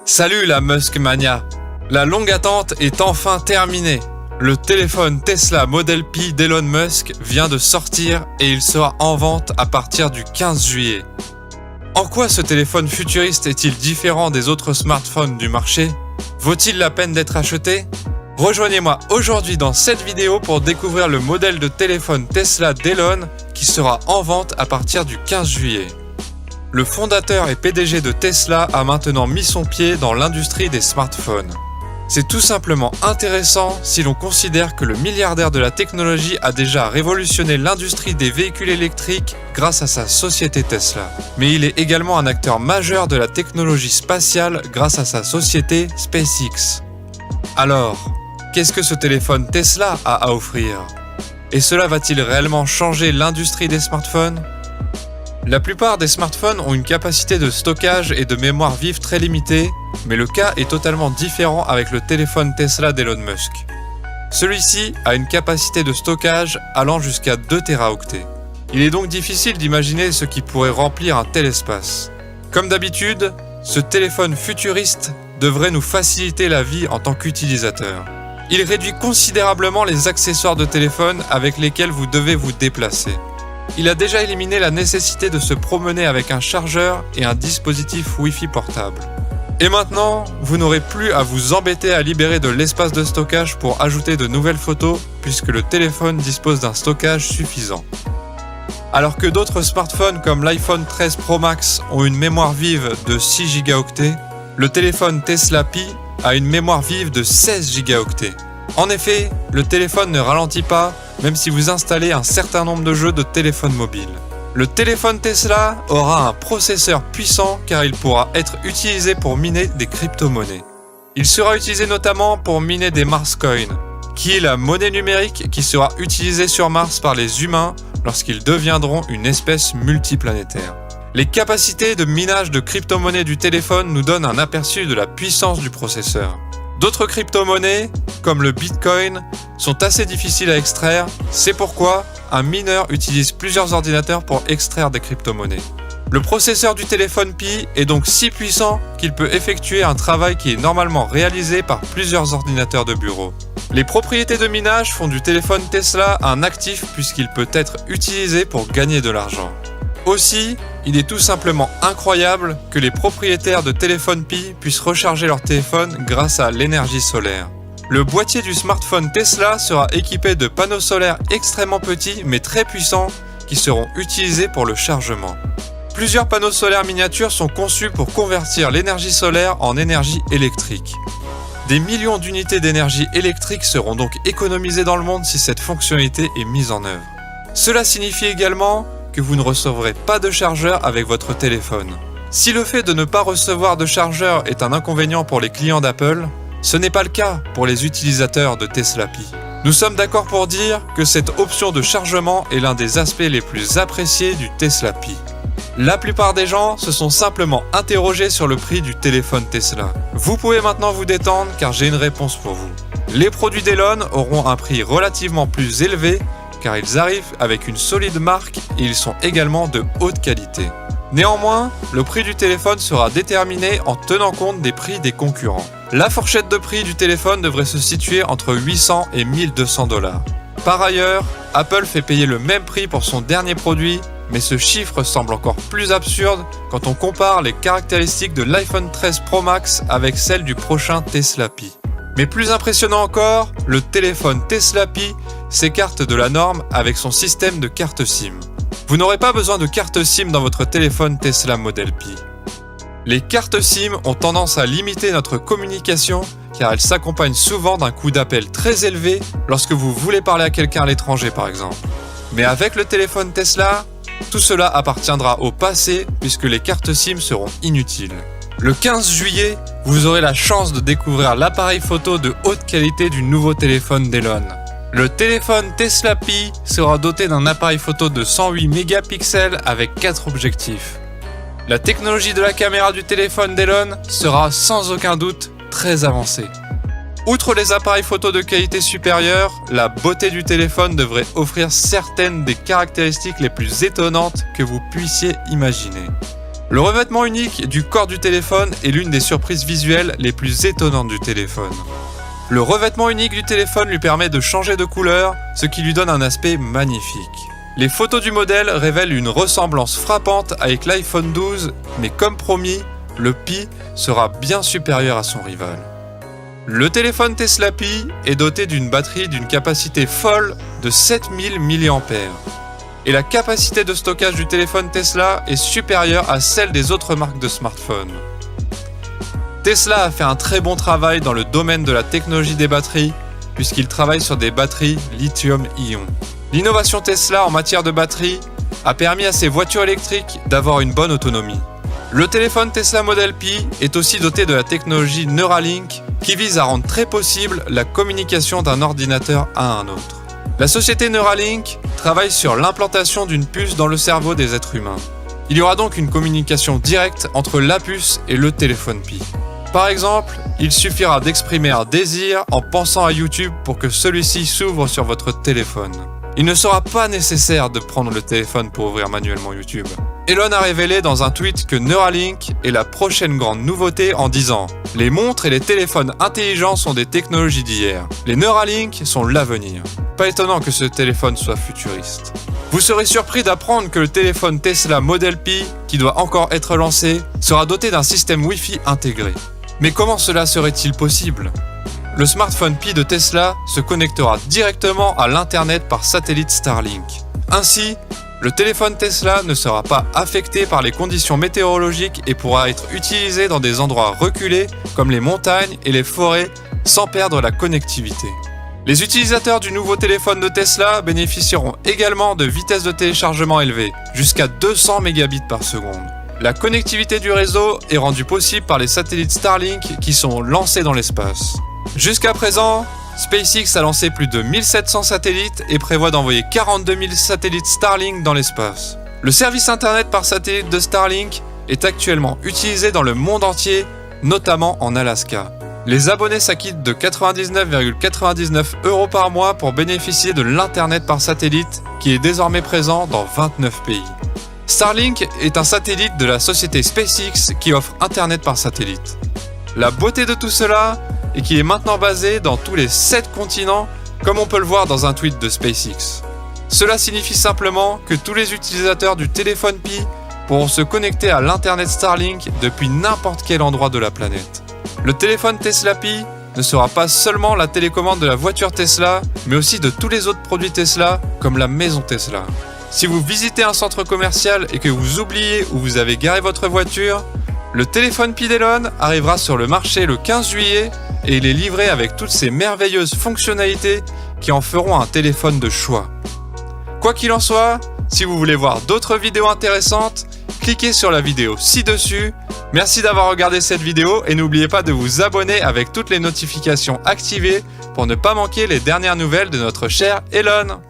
Salut la Musk Mania! La longue attente est enfin terminée. Le téléphone Tesla Model P d'Elon Musk vient de sortir et il sera en vente à partir du 15 juillet. En quoi ce téléphone futuriste est-il différent des autres smartphones du marché? Vaut-il la peine d'être acheté? Rejoignez-moi aujourd'hui dans cette vidéo pour découvrir le modèle de téléphone Tesla d'Elon qui sera en vente à partir du 15 juillet. Le fondateur et PDG de Tesla a maintenant mis son pied dans l'industrie des smartphones. C'est tout simplement intéressant si l'on considère que le milliardaire de la technologie a déjà révolutionné l'industrie des véhicules électriques grâce à sa société Tesla. Mais il est également un acteur majeur de la technologie spatiale grâce à sa société SpaceX. Alors, qu'est-ce que ce téléphone Tesla a à offrir? Et cela va-t-il réellement changer l'industrie des smartphones? La plupart des smartphones ont une capacité de stockage et de mémoire vive très limitée, mais le cas est totalement différent avec le téléphone Tesla d'Elon Musk. Celui-ci a une capacité de stockage allant jusqu'à 2 Teraoctets. Il est donc difficile d'imaginer ce qui pourrait remplir un tel espace. Comme d'habitude, ce téléphone futuriste devrait nous faciliter la vie en tant qu'utilisateur. Il réduit considérablement les accessoires de téléphone avec lesquels vous devez vous déplacer. Il a déjà éliminé la nécessité de se promener avec un chargeur et un dispositif Wi-Fi portable. Et maintenant, vous n'aurez plus à vous embêter à libérer de l'espace de stockage pour ajouter de nouvelles photos puisque le téléphone dispose d'un stockage suffisant. Alors que d'autres smartphones comme l'iPhone 13 Pro Max ont une mémoire vive de 6 Go, le téléphone Tesla Pi a une mémoire vive de 16 Go. En effet, le téléphone ne ralentit pas même si vous installez un certain nombre de jeux de téléphone mobile. Le téléphone Tesla aura un processeur puissant car il pourra être utilisé pour miner des crypto-monnaies. Il sera utilisé notamment pour miner des Mars Coins, qui est la monnaie numérique qui sera utilisée sur Mars par les humains lorsqu'ils deviendront une espèce multiplanétaire. Les capacités de minage de crypto-monnaies du téléphone nous donnent un aperçu de la puissance du processeur. D'autres crypto-monnaies, comme le Bitcoin, sont assez difficiles à extraire, c'est pourquoi un mineur utilise plusieurs ordinateurs pour extraire des crypto-monnaies. Le processeur du téléphone Pi est donc si puissant qu'il peut effectuer un travail qui est normalement réalisé par plusieurs ordinateurs de bureau. Les propriétés de minage font du téléphone Tesla un actif puisqu'il peut être utilisé pour gagner de l'argent. Aussi, il est tout simplement incroyable que les propriétaires de téléphone Pi puissent recharger leur téléphone grâce à l'énergie solaire. Le boîtier du smartphone Tesla sera équipé de panneaux solaires extrêmement petits mais très puissants qui seront utilisés pour le chargement. Plusieurs panneaux solaires miniatures sont conçus pour convertir l'énergie solaire en énergie électrique. Des millions d'unités d'énergie électrique seront donc économisées dans le monde si cette fonctionnalité est mise en œuvre. Cela signifie également que vous ne recevrez pas de chargeur avec votre téléphone. Si le fait de ne pas recevoir de chargeur est un inconvénient pour les clients d'Apple, ce n'est pas le cas pour les utilisateurs de Tesla Pi. Nous sommes d'accord pour dire que cette option de chargement est l'un des aspects les plus appréciés du Tesla Pi. La plupart des gens se sont simplement interrogés sur le prix du téléphone Tesla. Vous pouvez maintenant vous détendre car j'ai une réponse pour vous. Les produits d'Elon auront un prix relativement plus élevé car ils arrivent avec une solide marque et ils sont également de haute qualité. Néanmoins, le prix du téléphone sera déterminé en tenant compte des prix des concurrents. La fourchette de prix du téléphone devrait se situer entre 800 et 1200 $. Par ailleurs, Apple fait payer le même prix pour son dernier produit, mais ce chiffre semble encore plus absurde quand on compare les caractéristiques de l'iPhone 13 Pro Max avec celles du prochain Tesla Pi. Mais plus impressionnant encore, le téléphone Tesla Pi s'écarte de la norme avec son système de carte SIM. Vous n'aurez pas besoin de carte SIM dans votre téléphone Tesla Model Pi. Les cartes SIM ont tendance à limiter notre communication car elles s'accompagnent souvent d'un coût d'appel très élevé lorsque vous voulez parler à quelqu'un à l'étranger par exemple. Mais avec le téléphone Tesla, tout cela appartiendra au passé puisque les cartes SIM seront inutiles. Le 15 juillet, vous aurez la chance de découvrir l'appareil photo de haute qualité du nouveau téléphone d'Elon. Le téléphone Tesla Pi sera doté d'un appareil photo de 108 mégapixels avec 4 objectifs. La technologie de la caméra du téléphone d'Elon sera sans aucun doute très avancée. Outre les appareils photo de qualité supérieure, la beauté du téléphone devrait offrir certaines des caractéristiques les plus étonnantes que vous puissiez imaginer. Le revêtement unique du corps du téléphone est l'une des surprises visuelles les plus étonnantes du téléphone. Le revêtement unique du téléphone lui permet de changer de couleur, ce qui lui donne un aspect magnifique. Les photos du modèle révèlent une ressemblance frappante avec l'iPhone 12, mais comme promis, le Pi sera bien supérieur à son rival. Le téléphone Tesla Pi est doté d'une batterie d'une capacité folle de 7000 mAh. Et la capacité de stockage du téléphone Tesla est supérieure à celle des autres marques de smartphones. Tesla a fait un très bon travail dans le domaine de la technologie des batteries, puisqu'il travaille sur des batteries lithium-ion. L'innovation Tesla en matière de batterie a permis à ses voitures électriques d'avoir une bonne autonomie. Le téléphone Tesla Model Pi est aussi doté de la technologie Neuralink, qui vise à rendre très possible la communication d'un ordinateur à un autre. La société Neuralink travaille sur l'implantation d'une puce dans le cerveau des êtres humains. Il y aura donc une communication directe entre la puce et le téléphone Pi. Par exemple, il suffira d'exprimer un désir en pensant à YouTube pour que celui-ci s'ouvre sur votre téléphone. Il ne sera pas nécessaire de prendre le téléphone pour ouvrir manuellement YouTube. Elon a révélé dans un tweet que Neuralink est la prochaine grande nouveauté en disant « Les montres et les téléphones intelligents sont des technologies d'hier. Les Neuralink sont l'avenir. » Pas étonnant que ce téléphone soit futuriste. Vous serez surpris d'apprendre que le téléphone Tesla Model Pi, qui doit encore être lancé, sera doté d'un système Wi-Fi intégré. Mais comment cela serait-il possible ? Le smartphone Pi de Tesla se connectera directement à l'Internet par satellite Starlink. Ainsi, le téléphone Tesla ne sera pas affecté par les conditions météorologiques et pourra être utilisé dans des endroits reculés comme les montagnes et les forêts sans perdre la connectivité. Les utilisateurs du nouveau téléphone de Tesla bénéficieront également de vitesses de téléchargement élevées, jusqu'à 200 mégabits par seconde. La connectivité du réseau est rendue possible par les satellites Starlink qui sont lancés dans l'espace. Jusqu'à présent, SpaceX a lancé plus de 1700 satellites et prévoit d'envoyer 42 000 satellites Starlink dans l'espace. Le service internet par satellite de Starlink est actuellement utilisé dans le monde entier, notamment en Alaska. Les abonnés s'acquittent de 99,99 € par mois pour bénéficier de l'internet par satellite qui est désormais présent dans 29 pays. Starlink est un satellite de la société SpaceX qui offre internet par satellite. La beauté de tout cela est qu'il est maintenant basé dans tous les 7 continents, comme on peut le voir dans un tweet de SpaceX. Cela signifie simplement que tous les utilisateurs du téléphone Pi pourront se connecter à l'internet Starlink depuis n'importe quel endroit de la planète. Le téléphone Tesla Pi ne sera pas seulement la télécommande de la voiture Tesla, mais aussi de tous les autres produits Tesla, comme la maison Tesla. Si vous visitez un centre commercial et que vous oubliez où vous avez garé votre voiture, le téléphone Pi d'Elon arrivera sur le marché le 15 juillet et il est livré avec toutes ces merveilleuses fonctionnalités qui en feront un téléphone de choix. Quoi qu'il en soit, si vous voulez voir d'autres vidéos intéressantes, cliquez sur la vidéo ci-dessus. Merci d'avoir regardé cette vidéo et n'oubliez pas de vous abonner avec toutes les notifications activées pour ne pas manquer les dernières nouvelles de notre cher Elon.